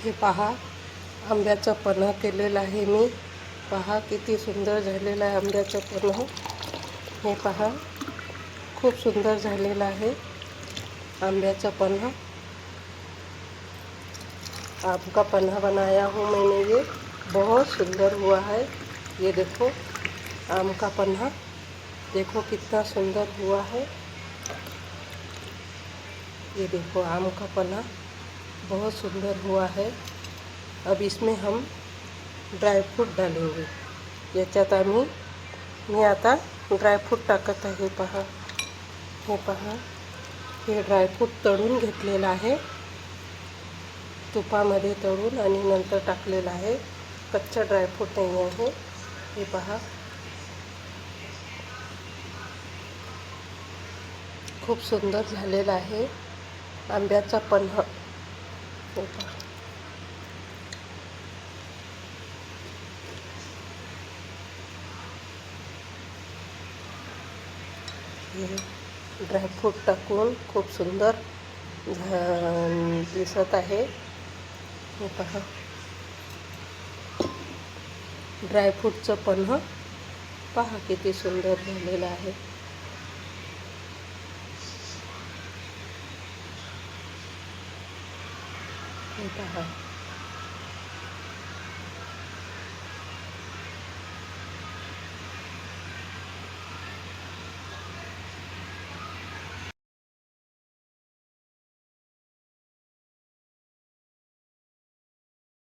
हे पहा, आंब्याचं पन्हं केलेलं आहे मी. पहा किती सुंदर झालेलं आहे आंब्याचं पन्हं. हे पहा, खूप सुंदर झालेलं आहे आंब्याचं पन्हं. आम का पन्हा बनाया हूँ मैंने, ये बहुत सुंदर हुआ है। ये देखो आम का पन्हा, देखो कितना सुंदर हुआ है। ये देखो आम का पन्हा बहुत सुंदर हुआ है। अब इसमें हम ड्राई फ्रूट डालेंगे. याच्यात मी आता ड्रायफ्रूट टाकत आहे. पहा, हे पहा, हे ड्रायफ्रूट तळून घेतलेलं आहे, तुपामध्ये तळून आणि नंतर टाकलेलं आहे. कच्चा ड्रायफ्रूट नाही आहे. हे पहा, खूप सुंदर झालेलं आहे आंब्याचा पन्हं. हे पहा, हे ड्रायफ्रूट टाकून खूप सुंदर दिसत आहे. हे पहा, ड्रायफ्रूटचं पन्हं पहा किती सुंदर झालेलं आहे. हे पहा.